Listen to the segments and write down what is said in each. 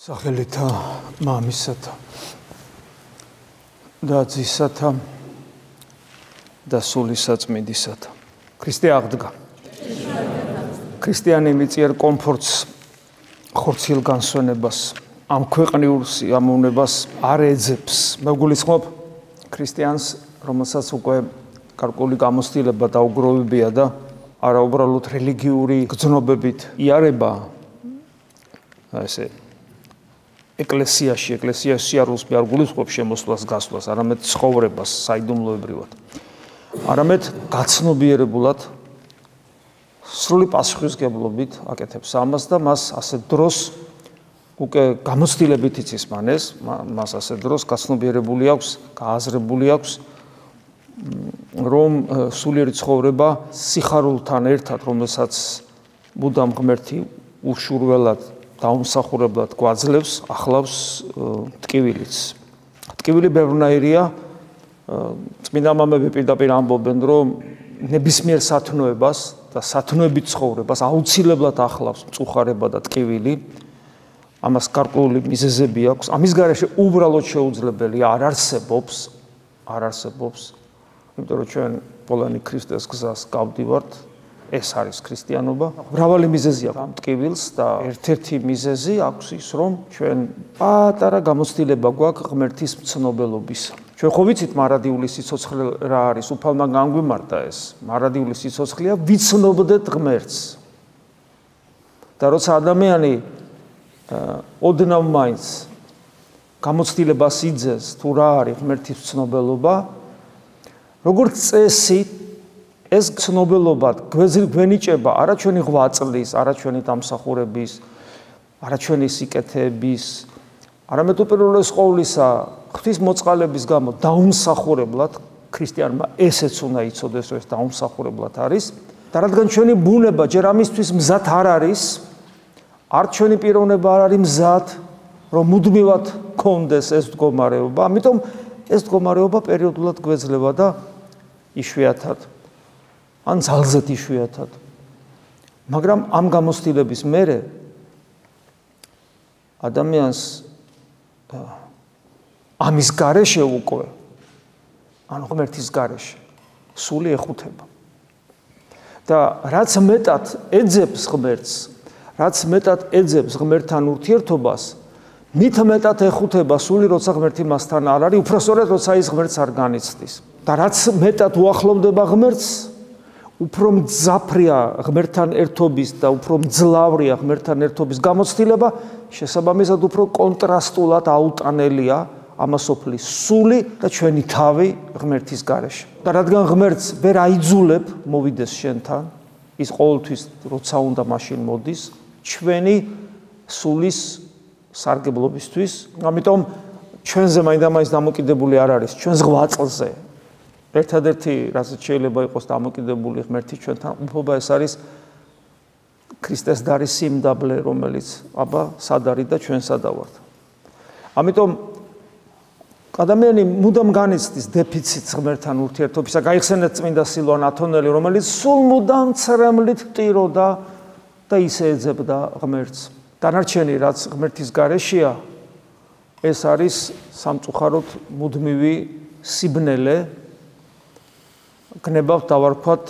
სახელითა მამისათა და ძისათა და სულისაწმინდისათა. ქრისტე აღდგა. ქრისტიანი მიწიერ კომფორტს, ხორციელ განსვენებას, ამ ქვეყნიურ სიამოვნებას არ ეძებს. მეგულისხმობ ქრისტიანს, რომელსაც უკვე გარკვეული გამოცდილება დაუგროვებია და არა უბრალოდ რელიგიური გრძნობებით იარება ესე ეკლესიაში სიარულს არ გულისხმობს შემოსვლას გასვლას, არამედ ცხოვრებას საიდუმლოებრივად. არამედ გაცნობიერებულად სრული პასუხისმგებლობით აკეთებს ამას და მას ასე დროს უკვე გამოცდილებით იცის მას ასე დროს გაცნობიერებული აქვს, გააზრებული აქვს, რომ სულიერი ცხოვრება სიხარულთან ერთად, რომელსაც მუდამ ღმერთი უშურველად დაუმსახურებლად გვაძლევს, ახლავს ტკივილიც. ტკივილი ბევრნაირია, წმინდა მამები პირდაპირ ამბობენ, რომ ნებისმიერ სათნოებას და სათნოებით ცხოვრებას აუცილებლად ახლავს მწუხარება და ტკივილი. ამას გარკვეული მიზეზები აქვს. ამის გარეშე უბრალოდ შეუძლებელი არ არსებობს, იმიტომ რომ ჩვენ ყველანი ქრისტეს გზას გავდივართ. ეს არის ქრისტიანობა. მრავალი მიზეზი აქვს ამ ტკივილს და ერთ-ერთი მიზეზი აქვს ის, რომ ჩვენ პატარა გამოცდილება გვაქვს ღმერთის მცნობელობისა. ჩვენ ხო ვიცით მარადიული სიცოცხლე რა არის, უფალმა განგვიმარტა ეს. მარადიული სიცოცხლეა ვიცნობდეთ ღმერთს. და როცა ადამიანი ოდნავ მაინც გამოცდილებას იძენს თუ რა არის ღმერთის მცნობელობა, როგორც წესი ეს ცნობელობა გვენიჭება არა ჩვენი ღვაწლის, არა ჩვენი დამსახურების, არა ჩვენი სიკეთეების, არამედ უპირველეს ყოვლისა ღვთის მოწყალების გამო დაუმსახურებლად ქრისტიანმა ესეც უნდა იცოდეს, რომ ეს დაუმსახურებლად არის და რადგან ჩვენი ბუნება ჯერ ამისთვის მზად არ არის, არ ჩვენი პიროვნება არ არის მზად, რომ მუდმივად გქონდეს ეს მდგომარეობა, ამიტომ ეს მდგომარეობა პერიოდულად გვეძლება და იშვიათად ან ძალზედ იშვიათად. მაგრამ ამ გამოცდილების მერე ადამიანს ამის გარეშე უკვე ან ღმერთის გარეშე სული ეხუთება. და რაც მეტად ეძებს ღმერთს, რაც მეტად ეძებს ღმერთთან ურთიერთობას, მით მეტად ეხუთება სული, როცა ღმერთი მასთან არ არის, უпроსწორად როცა ის ღმერთს არ განიცდის. და რაც მეტად უახლოვდება ღმერთს, უფრო მძაფრია ღმერთთან ერთობის და უფრო მძლავრია ღმერთთან ერთობის გამოცდილება, შესაბამისად უფრო კონტრასტულად აუტანელია ამასოფლის სული და ჩვენი თავი ღმერთის გარეშე. და რადგან ღმერთს ვერ აიძულებ მოვიდეს შენთან, ის ყოველთვის როცა უნდა მაშინ მოდის, ჩვენი სულის სარგებლობისთვის, ამიტომ ჩვენზე მაინდა-მაინც დამოკიდებული არ არის, ჩვენს ღვაწლზე. ერთადერთი, რასაც შეიძლება იყოს დამოკიდებული ღმერთი ჩვენთან უფლება, ეს არის ქრისტეს დარის სიმდაბლე, რომელიც აბა სად არის და ჩვენ სადავ ვართ. ამიტომ ადამიანი მუდამ განიცდის დეფიციტს ღმერთთან ურთიერთობისა. გაიხსენეთ წმინდა სილვან ათონელი, რომელიც სულ მუდამ ცრემლით ტიროდა და ისე ეძებდა ღმერთს. დანარჩენი, რაც ღმერთის გარეშეა, ეს არის სამწუხაროდ მუდმივი სიბნელე, გნებავთ დავარქვათ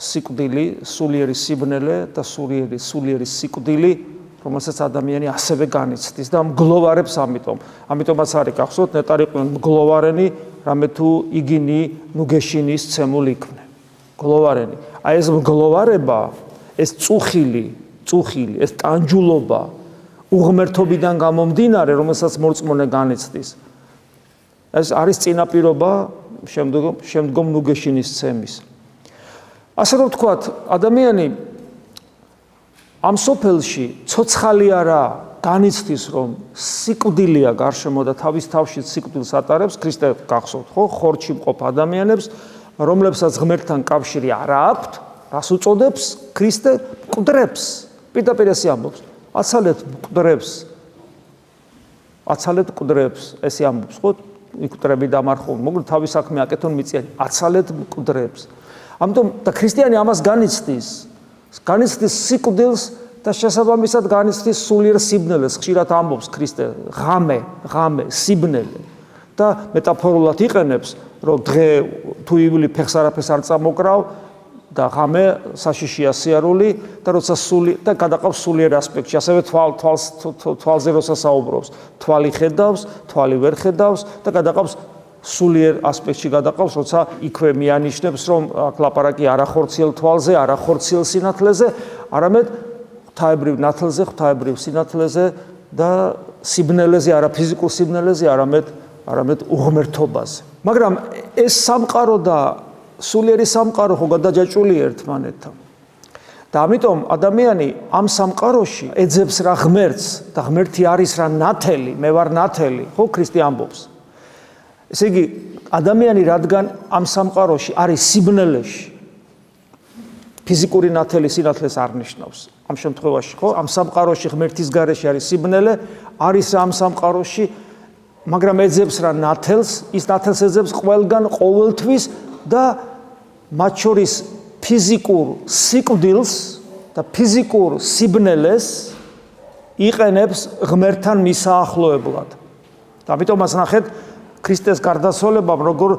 სიკვდილი, სულიერი სიბნელე და სულიერი სიკვდილი, რომელსაც ადამიანი ასევე განიცდის და მგლოვარებს ამიტომ. ამიტომაც არის გახსოვთ, ნეტარიყვნენ მგლოვარენი, რამე თუ იგინი ნუგეშინის ცემულ იქმნე. მგლოვარენი. აი ეს მგლოვარება, ეს წუხილი, ეს ტანჯულობა უღმერთობიდან გამომდინარე, რომელსაც მორწმუნე განიცდის. ეს არის წინაპირობა შემდგომ ნუგეშინის ცემის. ასე რომ ვთქვათ, ადამიანი ამ სოფელში ცოცხალი არა განიცდის, რომ სიკვდილია გარშემო და თავის თავში სიკვდილს ატარებს, ქრისტე გახსოვთ, ხო, ხორჩი მყოფ ადამიანებს, რომლებსაც ღმერთთან კავშირი არ აქვთ, რას უწოდებს? ქრისტე მკვდრებს. პირდაპირ ესე ამბობს, აცალეთ მკვდრებს, ესე ამბობს, ხო? მკვდრები დამარხონ, მოკლედ თავის საქმე აკეთონ მიწიანი, აცალეთ მკვდრებს. ამიტომ და ქრისტიანი ამას განიცდის სიკვდილს და შესაბამისად განიცდის სულიერ სიბნელეს, ხშირად ამბობს ქრისტე, ღამე, სიბნელე და მეტაფორულად იყენებს, რომ დღე თუ ივილი ფეხს არაფერს არ წამოკრავ და ღამე საშიშია სიარული და როცა და გადაყავს სულიერ ასპექტში, ასევე თვალზე როცა საუბრობს, თვალი ხედავს, თვალი ვერ ხედავს და გადაყავს სულიერ ასპექტში გადაყავს, როცა იქვე მიანიშნებს, რომ აქ ლაპარაკი არა ხორციელ თვალზე, არა ხორციელ სინათლეზე, არამედ ღვთაებრივ ნათლზე, ღვთაებრივ სინათლეზე და სიბნელეზე, არა ფიზიკურ სიბნელეზე, არამედ უღმერთობაზე. მაგრამ ეს სამყარო და სულიერი სამყარო ხო გადაჯაჭვული ერთმანეთთან. და ამიტომ ადამიანი ამ სამყაროში ეძებს რა ღმერთს და ღმერთი არის რა ნათელი, მე ვარ ნათელი, ხო ქრისტე ამბობს. ესე იგი, ადამიანი რადგან ამ სამყაროში არის სიბნელეში, ფიზიკური ნათელი სინათლეს არ ნიშნავს. ამ შემთხვევაში, ხო, ამ სამყაროში ღმერთის გარეშე არის სიბნელე, არის ამ სამყაროში, მაგრამ ეძებს რა ნათელს, ის ნათელს ეძებს ყველგან ყოველთვის და მათ შორის ფიზიკურ სიკვდილს და ფიზიკურ სიბნელეს იყენებს ღმერთთან მისაახლოებლად. და ამიტომაც ნახეთ ქრისტეს გარდაცვალებამ როგორ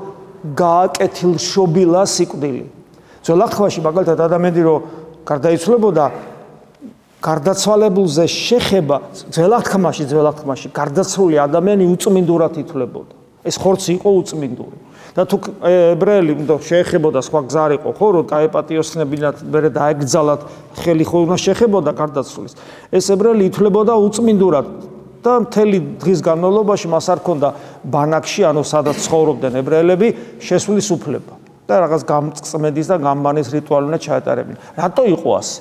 გააკეთილშობილა სიკვდილი. ძველ აღთქმაში მაგალითად ადამიანი რომ გარდაიცვლებოდა გარდაცვალებულზე შეხება ძველ აღთქმაში გარდაცვლილი ადამიანი უწმინდურად ითვლებოდა. ეს ხორცი იყო უწმინდური. და თუ ებრაელი შეეხებოდა სხვა გზა არ იყო, ხო, რომ დაეპატიოსნებინათ, მერე დაეგძალათ, ხელი ხო უნდა შეხებოდა გარდაცვლის. ეს ებრაელი ითვლებოდა უწმინდურად და მთელი დღის განმავლობაში მას არ ჰქონდა ბანაკში, ანუ სადაც ცხოვრობდნენ ებრაელები, შესვლის უფლება. და რაღაც გამწმენდის და გამბანის რიტუალი უნდა ჩაეტარებინა. რატო იყო ასე?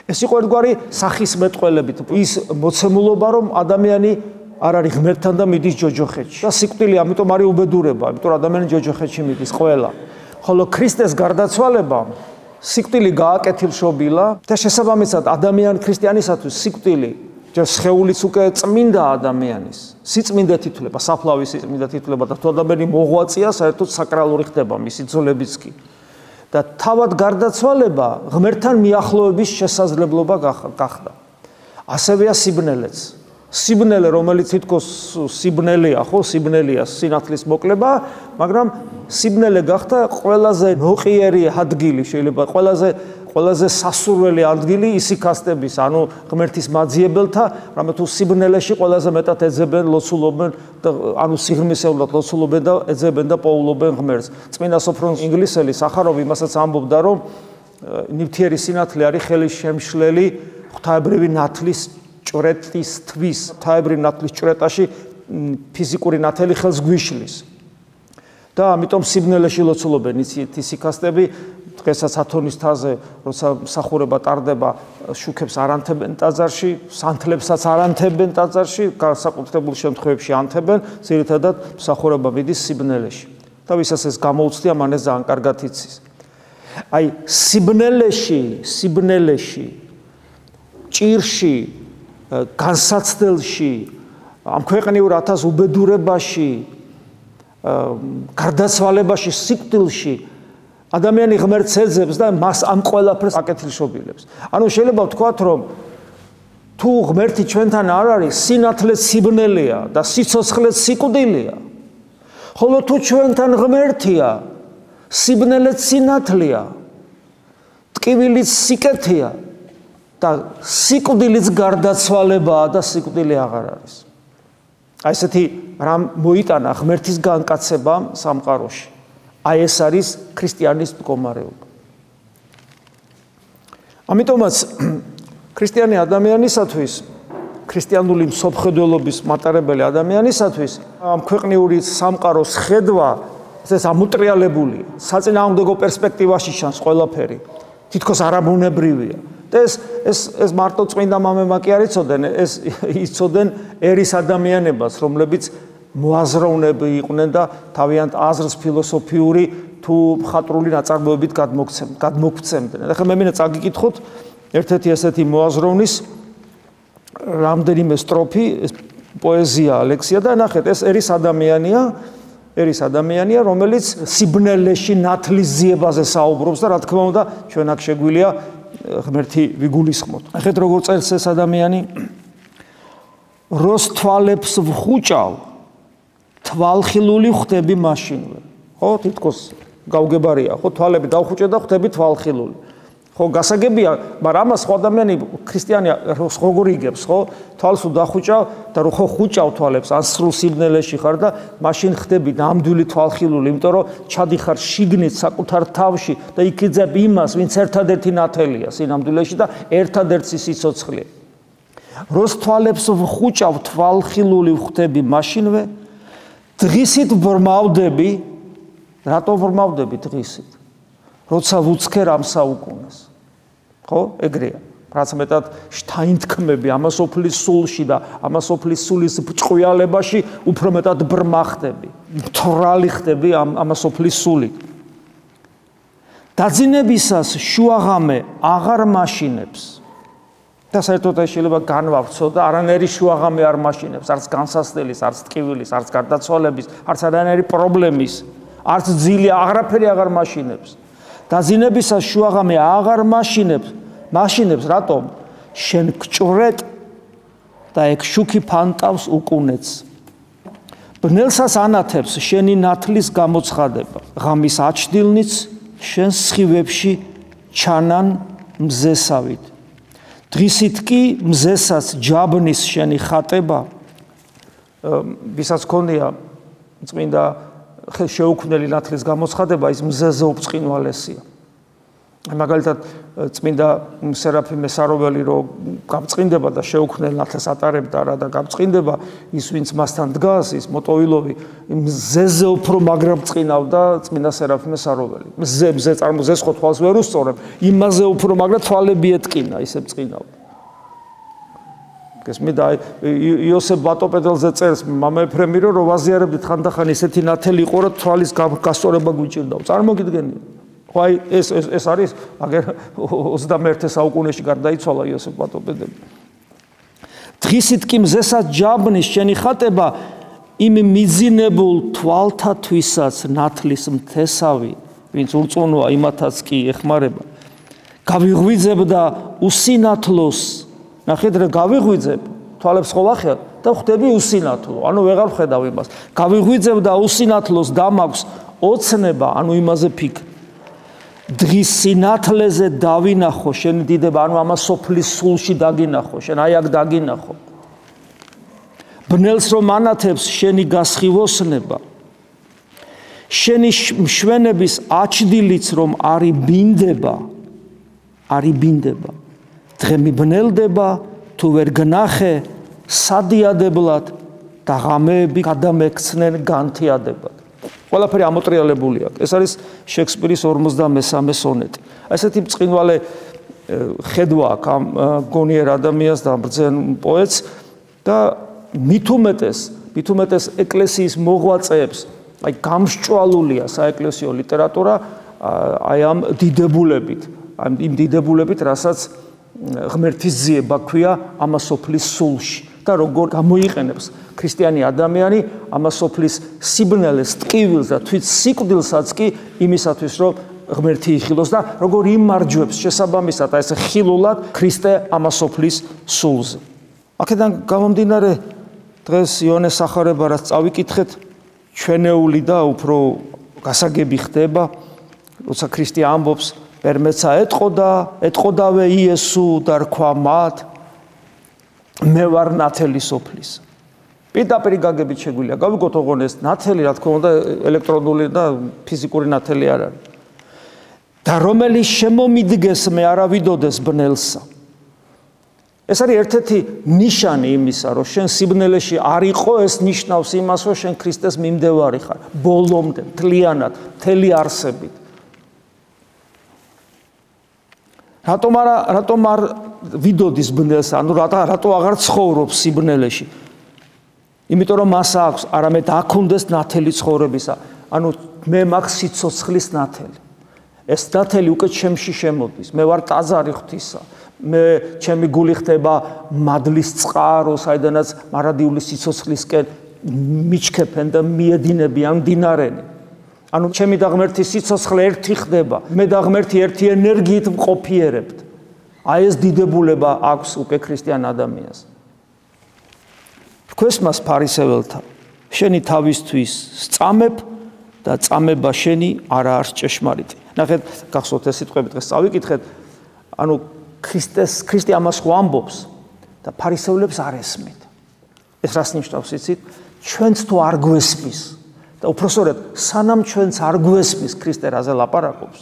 ეს იყო ერთგვარი სახისმეტყველებით ის მოცემულობა, რომ ადამიანი არ არის ღმერთთან და მიდის ჯოჯოხეთში. და სიკვდილი ამიტომ არის უბედურება, იმიტომ რომ ადამიანი ჯოჯოხეთში მიდის ყველა. ხოლო ქრისტეს გარდაცვალებამ სიკვდილი გააკეთილშობილა და შესაბამისად ადამიან ქრისტიანისათვის სიკვდილი ჯერ სხეულიც უკვე წმინდა ადამიანის სიწმინდეთ ითვლება, საფლავის სიწმინდეთ ითვლება და თუ ადამიანი მოღვაწეა, საერთოდ საკრალური ხდება მისი ძოლებიც კი. და თავად გარდაცვალება ღმერთთან მიახლოების შესაძლებლობა გახდა. ასევეა სიბნელეც. სიბნელე, რომელიც თითქოს სიბნელეა, ხო, სიბნელეა სინათლის მოკლება, მაგრამ სიბნელე გახდა ყველაზე ნოყიერი ადგილი, შეიძლება ყველაზე სასურველი ადგილი ისიქასტების, ანუ ღმერთის მაძიებელთა, რამე თუ სიბნელეში ყველაზე მეტად ეძებენ, ლოცულობენ და ანუ სიღრმისეულად ლოცულობენ და ეძებენ და პოულობენ ღმერთს. წმინდა სოფრონ ინგლისელი სახაროვი იმასაც ამბობდა, რომ ნივთიერი სინათლე არის ხელის შემშლელი ღვთაებრივი ნათლის ჭვრეტისთვის, ღვთაებრივი ნათლის ჭვრეტაში ფიზიკური ნათელი ხელს გვიშლის. და ამიტომ სიბნელეში ლოცულობენ ისიქასტები, დღესაც ათონის თაზე, როცა მსახურება ტარდება, შუქებს არ ანთებენ ტაძარში, სანთლებსაც არ ანთებენ ტაძარში, განსაკუთრებულ შემთხვევებში ანთებენ, ძირითადად მსახურება მიდის სიბნელეში. და ვისაც ეს გამოუცდია, მან ეს ძალიან კარგად იცის. აი, სიბნელეში, ჭირში, განსაცდელში, ამ ქვეყნიურ ათას უბედურებაში, გარდაცვალებაში, სიკვდილში ადამიანი ღმერთს ეძებს და მას ამ ყველაფერს აკეთილშობილებს. ანუ შეიძლება ვთქვათ, რომ თუ ღმერთი ჩვენთან არ არის, სინათლე სიბნელეა და სიცოცხლე სიკვდილია. ხოლო თუ ჩვენთან ღმერთია, სიბნელე სინათლეა, ტკივილიც სიკეთეა და სიკვდილიც გარდაცვალებაა და სიკვდილი აღარ არის. აი ესეთი რამ მოიტანა ღმერთის განკაცებამ სამყაროში. აი ეს არის ქრისტიანის მდგომარეობა. ამიტომაც ქრისტიანი ადამიანისათვის, ქრისტიანული მსოფლმხედველობის მატარებელი ადამიანისათვის ამ ქვეყნიური სამყაროს ხედვა ეს ამუტრიალებულია. საწინააღმდეგო პერსპექტივაში ჩანს ყველაფერი. თითქოს არაბუნებრივია. და ეს მარტო წმინდა მამებმა კი არ იცოდნენ, ეს იცოდნენ ერის ადამიანებას, რომლებიც მოაზროვნები იყვნენ და თავიანთ აზრს ფილოსოფიური თუ მხატვრული ნაწარმოებით გადმოგვცემდნენ. ახლა მე მინდა წაგიკითხოთ ერთ-ერთი ესეთი მოაზროვნის რამდენიმე სტროფი, ეს პოეზია ლექსია და ნახეთ, ეს ერის ადამიანია, რომელიც სიბნელეში ნათლის ძიებაზე საუბრობს და რა თქმა უნდა, ჩვენ აქ შეგვიძლია ღმერთი ვიგულისხმოთ. ახეთ როგორ წერს ეს ადამიანი როს თვალებს ვხუჭავ თვალხილული ხდები მაშინვე. ხო, თითქოს გავგებარია, ხო, თვალები დავხუჭე და ხდები თვალხილული. ხო, გასაგებია, მაგრამ ამას ხო ადამიანი ქრისტიანი როგორ იგებს, ხო? თვალს უდახუჭავ და ხო ხუჭავ თვალებს, ან სრულ სიბნელეში ხარ და მაშინ ხდები ნამდვილი თვალხილული, იმიტომ რომ ჩადიხარ შიგნით საკუთარ თავში და იქიძებ იმას, ვინც ერთადერთი ნათელია სინამდვილეში და ერთადერთი სიცოცხლე. როს თვალებს ვხუჭავ თვალხილული ხდები მაშინვე, დღისით ბრმავდები, რატო ბრმავდები დღისით? როცა ვუცქერ ამ საუკუნეს. ხო, ეგრეა. რაც მეტად შთაინთქმები ამასოფლის სულში და ამასოფლის სულის ბჭყვიალებაში უფრო მეტად ბრმახდები. მთვრალი ხდები ამასოფლის სული. დაძინებისას შუაღამე აღარ მაშინებს. და საერთოდ შეიძლება განვავრცო და არანაირი შუაღამე არ მაშინებს, არც განსასწრების, არც ტკივილის, არც გარდაცვალების, არც არანაირი პრობლემის, არც ძილი აღრაფერი აღარ მაშინებს. დაძინებისას შუაღამე აღარ მაშინებს, რატომ? შენ გჭვრეტ და ეგ შუქი ფანტავს უკუნეც. ბნელსას ანათებს შენი ნათლის გამოცხადება. ღამის აჩდილნიც შენ სხივებში ჩანან მზესავით. დღისით კი მზესაც ჯაბნის შენი ხატება. ვისაც ქონია წმინდა შეუქმნელი ნათლის გამოცხადება, ის მზეზე უბწყინვალესია. მაგალითად წმინდა სერაფიმე საროველი რო გამწყინდება და შეუქმნელ ნათლს ატარებდა რა და გამწყინდება, ის ვინც მასთან დგას, ის მოტოილოვი მზეზე უფრო მაგრა ბწყინავდა წმინდა სერაფიმე საროველი. მზე წარმოზეს ხო თვალს ვერ უსწორებ, იმაზე უფრო მაგრა თვალები ეტკინა, ისე ბწყინავდა. გესმიდა, იოსებ ბატოპედელზე წერს მამა ეფრემი რომ ვაზიარებდით ხანდახან ისეთი ნათელი იყო რომ თვალის გასწორება გვიჭირდაო. წარმოგიდგენია. ხო, აი ეს არის აგერ 21 საუკუნეში გარდაიცვალა იოსებ ბატოპედელი. დღისით კი მზესაც ჯაბნის შენი ხატება იმ მიძინებულ თვალთათვისაც ნათლის მთესავი, ვინც ურწმუნოა იმათაც კი ეხმარება. გავიღვიძებ და უსინათლოს ნახეთ რა გავიღვიძებ, თვალებს ხო ვახიათ და ხვდები უსინათლო, ანუ ვეღარ ვხედავ იმას. გავიღვიძებ და უსინათლოს დამაქვს ოცნება, ანუ იმაზე ფიქრ. დღის სინათლეზე დავინახო შენ დიდება, ანუ ამას სოფლის სულში დაგინახო, შენ აი აქ დაგინახო. ბნელს რომ ანათებს შენი გასხივოსნება. შენი მშვენების აჩდილიც რომ არი ბინდება. დღე მიბნელდება თუ ვერ გნახე სადიადებლად და ღამეები გადამექცნენ განთიადებად. ყველაფერი ამოტრიალებულია. ეს არის შექსპირის 53 სონეტი. ესეთი ბწყინვალე ხედვა აქვს ამ გონიერ ადამიანს და ბრძენ პოეტს და მით უმეტეს ეკლესიის მოღვაწეებს, აი გამსჭვალულია საეკლესიო ლიტერატურა აი ამ დიდებულებით, იმ დიდებულებით, რასაც ღმერთის ძიება ქვია ამასოფლის სულში და როგორ გამოიყენებს ქრისტიანი ადამიანი ამასოფლის სიბნელეს, ტკივილს და თვით სიკვდილსაც კი იმისათვის, რომ ღმერთი იხილოს და როგორ იმარჯვებს შესაბამისად ეს ხილულად ქრისტე ამასოფლის სულზე. აქედან გამომდინარე დღეს იონეს სახარება რაც წავიკითხეთ, ჩვენეული და უფრო გასაგები ხდება, როცა ქრისტე ამბობს პერმეცა ეტყოდავე იესუ და რქვა მათ მე ვარ ნათელი სოფლის. პირდაპირ გაგებით შეგვიძლია გავიგოთ ოღონ ეს ნათელი, რა თქმა უნდა, ელექტრონული და ფიზიკური ნათელი არ არის. და რომელიც შემომიდგეს მე არავიდოდეს ბნელსა. ეს არის ერთ-ერთი ნიშანი იმისა, რომ შენ სიბნელეში არ იყო, ეს ნიშნავს იმას, რომ შენ ქრისტეს მიმდევარი ხარ, ბოლომდე, მთლიანად, მთელი არსებით. რატომ არ ვიდოდის ბნელსა, ანუ რატო აღარ ცხოვრობს სიბნელეში? იმიტომ რომ მას აქვს არამედ აქუნდეს ნათელი ცხოვრებისა, ანუ მე მაქვს სიცოცხლის ნათელი. ეს ნათელი უკვე ჩემში შემოდის, მე ვარ ტაძარი ღვთისა, მე ჩემი გული ხდება მადლის წყარო, საიდანაც მარადიული სიცოცხლისკენ მიჩქეფენ და მიედინებიან მდინარენი. ანუ ჩემი და ღმერთის სიცოცხლე ერთი ხდება, მე და ღმერთი ერთი ენერგიით მყოფიერებთ. აი ეს დიდებულება აქვს უკვე ქრისტიან ადამიანს. რქვეს მას ფარისეველთა, შენი თავისთვის სწამებ და წამება შენი არა არის ჭეშმარიტი. ნახეთ, გახსოვთ ეს სიტყვები დღეს წავიკითხეთ, ანუ ქრისტე ამას ხო ამბობს და ფარისევლებს არ ესმით. ეს რას ნიშნავს იცით? ჩვენც თუ არ გვესმის და უпроსორად სანამ ჩვენც არ გვესმის ქრისტე რაზე ლაპარაკობს,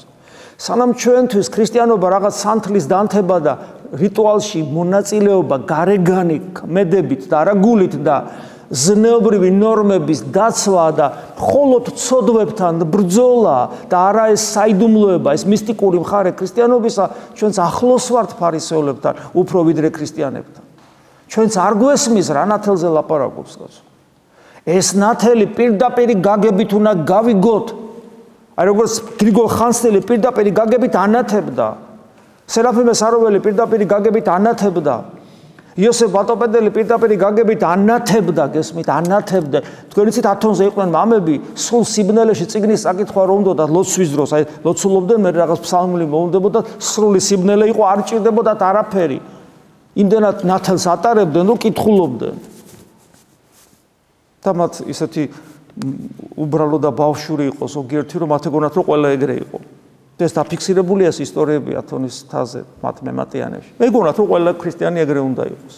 სანამ ჩვენთვის ქრისტიანობა რაღაც სანთლის დანთება და რიტუალში მონაწილეობა გარეგანი ქმედებით და არაგულით და ზნეობრივი ნორმების დაცვა და მხოლოდ ცოდვებთან ბრძოლა და არა ეს საიდუმლოება, ეს მისტიკური მხარე ქრისტიანობისა, ჩვენც ახლოს ვართ ფარისევლებთან, უფრო ვიდრე ქრისტიანებთან. ჩვენც არ გვესმის რა ნათელზე ლაპარაკობს კაცო. ეს ნათელი პირდაპირი გაგებით უნდა გავიგოთ. აი როგორც გრიგოლ ხანძთელი პირდაპირი გაგებით ანათებდა. სერაფიმე საროველი პირდაპირი გაგებით ანათებდა. იოსებ ბატონპედელი პირდაპირი გაგებით ანათებდა, გესმით, ანათებდა. თქვენ იცით 10 თონზე იყვნენ მამები, სულ სიბნელეში წიგნის საკითხვა რომ უნდათ ლოცვის დროს, აი ლოცულობდნენ, მე რაღაც ფსალმული მოუნდებოდა, სრული სიბნელე იყო, არ ჭირდებოდათ არაფერი. იმდენად ნათელს ატარებდნენ, რომ კითხულობდნენ. და მათ ისეთი უბრალო და ბავშვური იყო ზოგიერთი, რომ მათ ეგონათ, რომ ყველა ეგრე იყო. ეს დაფიქსირებულია ეს ისტორიები ათონის თაზე, მათ მემატიანებში. ეგონათ, რომ ყველა ქრისტიანი ეგრე უნდა იყოს.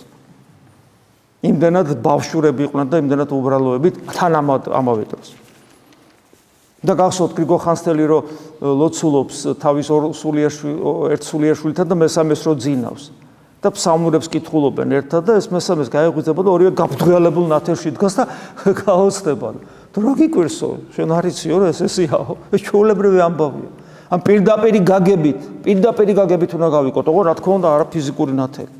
იმდენად ბავშვურები იყვნენ და იმდენად უბრალოებით თან ამავე დროს. და გახსოვთ გრიგოლ ხანძთელი, რომ ლოცულობს თავის ერთ სულიერ შვილთან და მესამეს რო ძინავს. და ფსალმურებს კითხულობენ ერთად და ეს მესამეს გაეღვიძებოდა ორივე გაფრთხილებულ ნათელში დგას და გაოცდება. თუ რა გიკვირსო, შენ არ იციო რა ეს ესეაო, ეს ჩვეულებრივი ამბავია. ან პირდაპირი გაგებით უნდა გავიკოთ, ოღონდ რა თქმა უნდა არა ფიზიკური ნათელი.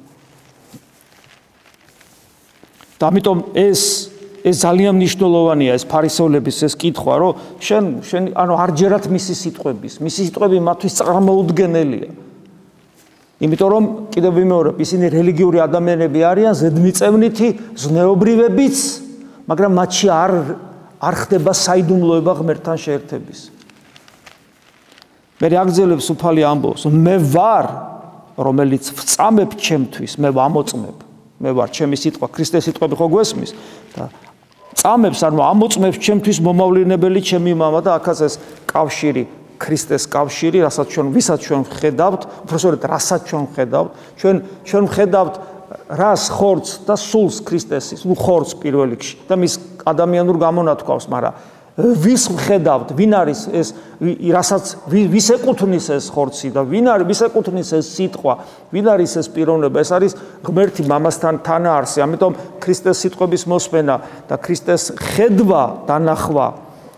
და ამიტომ ეს ძალიან მნიშვნელოვანია ეს ფარისევლების ეს კითხვა, რომ შენ ანუ არჯერათ მისი სიტყვები მათთვის წარმოუდგენელია. იმიტომ რომ კიდევ ვიმეორებ, ისინი რელიგიური ადამიანები არიან, ზედმიწევნითი, ზნეობრივებიც, მაგრამ მათში არ ხდება საიდუმლოება ღმერთთან შეერთების. მე აგრძელებს უფალი ამბობს, მე ვარ, რომელიც ვწამებ ჩემთვის, მე ვამოწმებ. მე ვარ ჩემი სიტყვა, ქრისტეს სიტყვები ხო გვესმის და წამებს, ანუ ამოწმებს ჩემთვის მომავლინებელი ჩემი მამა და აქაც ეს კავშირი ქრისტეს კავშირი, ვისაც ჩვენ ვხედავთ, უბრალოდ რასაც ჩვენ ვხედავთ, ჩვენ ვხედავთ რას ხორცს და სულს ქრისტესის, ხორცს პირველ რიგში და მის ადამიანურ გამონათქვავს, მაგრამ ვის ვხედავთ, ვინ არის ეს, რასაც ვის ეკუთვნის ეს ხორცი და ვის ეკუთვნის ეს სიტყვა, ვინ არის ეს პიროვნება, ეს არის ღმერთი მამასთან თანაარსი, ამიტომ ქრისტეს სიტყვების მოსმენა და ქრისტეს ხედვა, დანახვა,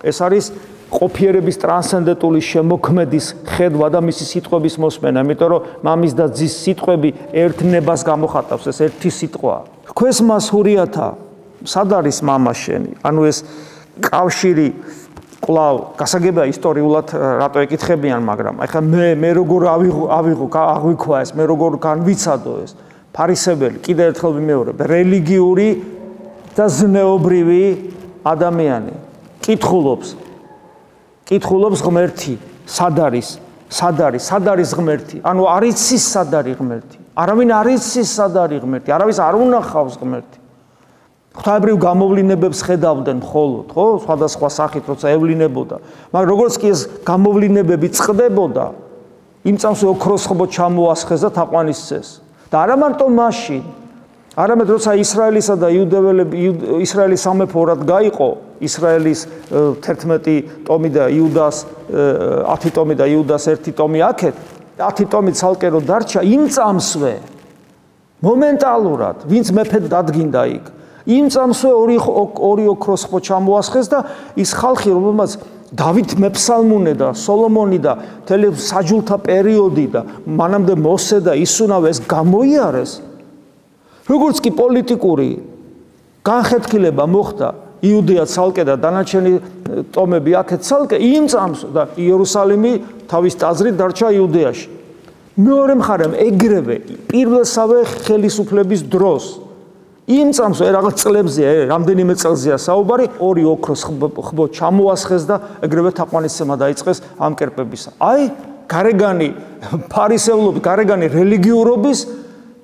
ეს არის ყოფიერების ტრანსცენდენტული შემოქმედის ხედვა და მისი სიტყვების მოსმენა, იმიტომ რომ მამის და ძის სიტყვები ერთნებას გამოხატავს, ეს ერთი სიტყვაა. რქვეს მას ურიათა, სად არის მამა შენი? ანუ ეს კავშირი კვლავ გასაგებია ისტორიულად რატო ეკითხებიან, მაგრამ ეხლა მე როგორ აღვიქვა ეს, მე როგორ განვიცადო ეს ფარისეველი, კიდევ ერთხელ ვიმეორებ, რელიგიური და ზნეობრივი ადამიანი კითხულობს ღმერთი, სად არის ღმერთი? ანუ არ იცის სად არის ღმერთი. არავინ არ იცის სად არის ღმერთი, არავის არ უნახავს ღმერთი. ღვთაებრივ გამოვლინებებს ხედავდნენ მხოლოდ, ხო? სხვადასხვა სახით როცა ევლინებოდა. მაგრამ როგორც კი ეს გამოვლინებები წყდებოდა, იმ წამს ოქროს ხბო ჩამოასხეს და თაყვანისცეს. და არა მარტო მაშინ, არამედ როცა ისრაელისა და ისრაელის სამეფო ორად გაიყო, ისრაელის 11 ტომი და იუდას 10 ტომი და იუდას 1 ტომი აქეთ, 10 ტომი ცალკე რო დარჩა, იმ წამსვე მომენტალურად, ვინც მეფედ დადგინდა იქ, იმ წამსვე ორი ოქროს ხბო ჩამოასხეს და ის ხალხი, რომელმაც დავით მეფსალმუნე და სოლომონი და მთელი საჯულთა პერიოდი და მანამდე მოსე და ისუნავე ეს გამოიარეს. როგორც კი პოლიტიკური განხეთქილება მოხდა იუდეა ცალკე და დანარჩენი ტომები აქეთ ცალკე, იმ წამს და იერუსალიმი თავის ტაძრით დარჩა იუდეაში. მეორე მხარემ ეგრევე პირველსავე ხელისუფლების დროს იმ წამს რაღაც წლებზეა, რამდენიმე წელზეა საუბარი, ორი ოქროს ხბო ჩამოასხეს და ეგრევე თაყვანისცემა დაიწყეს ამ კერპებისა. აი გარეგანი ფარისევლობის, გარეგანი რელიგიურობის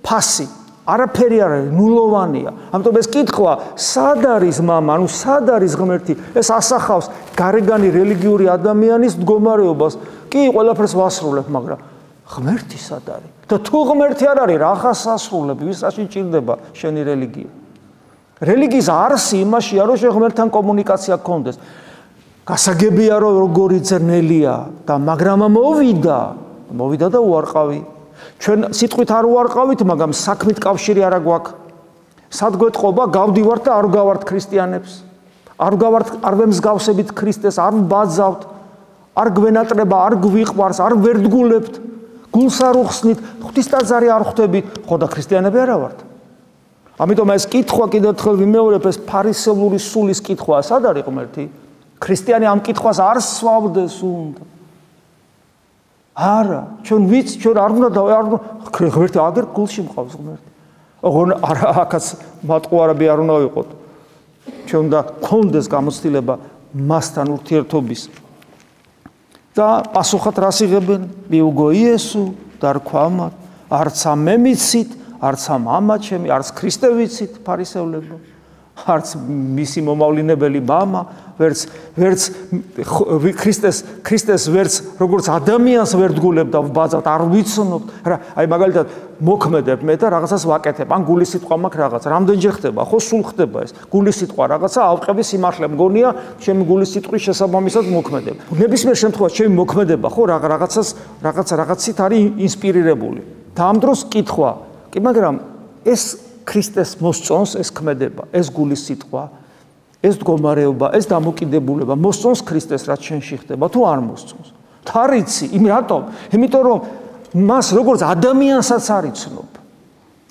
ფასი. არაფერი არ არის, ნულოვანია. ამიტომ ეს კითხვა, სად არის მამა, ანუ სად არის ღმერთი? ეს ასახავს გარეგანი რელიგიური ადამიანის მდგომარეობას. კი, ყველაფერს ვასრულებ, მაგრამ ღმერთი სად არის? და თუ ღმერთი არ არის, რახას ასრულებ? ვისაში ჭირდება შენი რელიგია? რელიგიის არსი იმაშია, რომ შენ ღმერთთან კომუნიკაცია გქონდეს. გასაგებია, რომ როგორი ძნელია და მაგრამ მოვიდა და უარყავი. ჩვენ სიტყვით არ უარყავით, მაგრამ საქმით კავშირი არა გვაქვს. სად გვეთყობა, გავდივართ და არ გავართ ქრისტიანებს. არ ვემსგავსებით ქრისტეს, არ ვბაძავთ, არ გვენატრება, არ გვიყვარს, არ ვერდგულებთ, გულს არ უხსნით, ღვთისტაძარი არ ხვდებით, ხო და ქრისტიანები არა ვართ. ამიტომ ეს კითხვა კიდევ ერთხელ ვიმეორებ, ეს ფარისევლური სულის კითხვა, სად არის ღმერთი? ქრისტიანი ამ კითხვას არ სვავდეს უნდა. არა, ჩვენ არ უნდა ღმერთი აგერ გულში მყავს ღმერთი. არა, აქაც მატყუარები არ უნდა ვიყოთ. ჩვენ უნდა გქონდეს გამოცდილება მასთან ურთიერთობის. და პასუხად რას იღებენ? მიუგო იესო და რქვა მათ, არც მე მიცით, არც მამა ჩემი, არც ქრისტე ვიცით ფარისევლებო, არც მისი მომავლინებელი მამა, ვერც ქრისტეს ვერც როგორც ადამიანს ვერდგულებ და ვბაძავთ, არ ვიცნობთ. აი მაგალითად მოქმედებ მე და რაღაცას ვაკეთებ, ან გულის სიტყვა მაქვს რაღაც, რამდენჯერ ხდება, ხო სულ ხდება ეს. გულის სიტყვა რაღაცა ავყები სიმართლე მგონია, ჩემი გულის სიტყვის შესაბამისად მოქმედებ. ნებისმიერ შემთხვევაში ჩემი მოქმედება ხო რაღაცით არის ინსპირირებული. და ამ დროს კითხვა, კი მაგრამ ეს ქრისტეს მოსწონს ეს ქმედება, ეს გულის სიტყვა, ეს მდგომარეობა, ეს დამოკიდებულება მოსწონს ქრისტეს რაც შენში ხდება, თუ არ მოსწონს? თარიცი, რატომ? იმიტომ რომ მას როგორც ადამიანსაც არ იცნობ.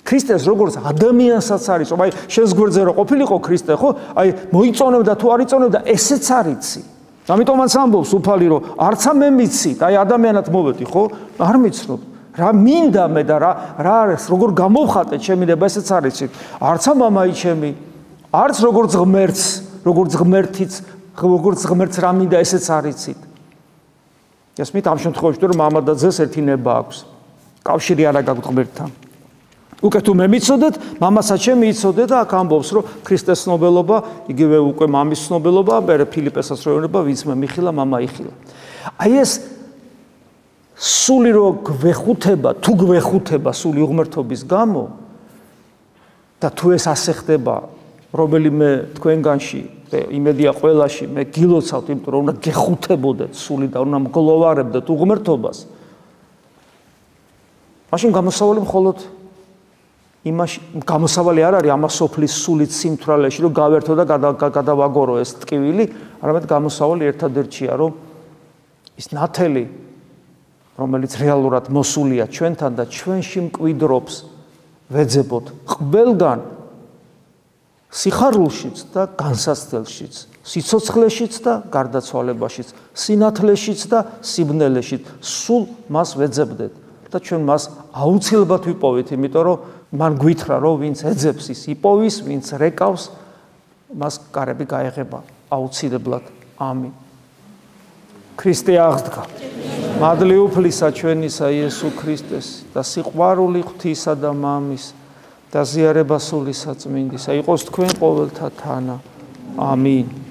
ქრისტეს როგორც ადამიანსაც არ იცნობ. აი შენს გვერდზე რო ყოფილიყო ქრისტე, ხო? აი მოიწონებდა თუ არ იწონებდა, ესეც არ იცი. ამიტომაც ამბობს უფალი, რომ არცა მე მიცით, აი ადამიანად მოვედი, ხო? არ მიცნობ. რა მინდა მე და რა არის, როგორ გამოვხატე ჩემი ნება, ესეც არ იცით. არცა მამაი ჩემი, არც როგორც ღმერთიც რა მინდა, ესეც არ იცით. ესმით ამ შემთხვევაში რომ მამა და ძეს ერთი ნება აქვს. კავშირი არა გაქვთ ღმერთთან. უკვე თუ მე მიცოდეთ, მამასაც ჩემი იცოდე და აქ ამბობს, რომ ქრისტეს ცნობელობა, იგივე უკვე მამის ცნობელობა, მერე ფილიპესაც რო ეუბნება, ვინც მე მიხილა, მამა იხილა. აი ეს სული რო გვეხუთება, თუ გვეხუთება სული უღმერთობის გამო და თუ ეს ასე ხდება, რომელიმე თქვენგანში, იმედია ყველაში, მე გილოცავთ, იმიტომ რომ უნდა გეხუთებოდეთ სული და უნდა მგლოვარებდეთ უღმერთობას. მაშინ გამოსავალი მხოლოდ იმაში, გამოსავალი არ არის ამას სოფლის სულით სიმთვრალეში, რომ გავერთო და გადავაგორო ეს ტკივილი, არამედ გამოსავალი ერთადერთია, რომ ის ნათელი რომელიც რეალურად მოსულია ჩვენთან და ჩვენში მკვიდრობს ვეძებოთ ყველგან სიხარულშიც და განსაცდელშიც, სიცოცხლეშიც და გარდაცვალებაშიც, სინათლეშიც და სიბნელეშიც, სულ მას ვეძებდეთ და ჩვენ მას აუცილებლად ვიპოვით, იმიტომ რომ მან გვითხრა, რომ ვინც ეძებს ის იპოვის, ვინც რეკავს, მას კარები გაეღება აუცილებლად. ამინ. ქრისტე აღდგა. მადლი უფლისა ჩვენისა იესო ქრისტეს და სიყვარული ღვთისა და მამის და ზიარება სული საწმინდისა იყოს თქვენ ყოველთა თანა. ამინ.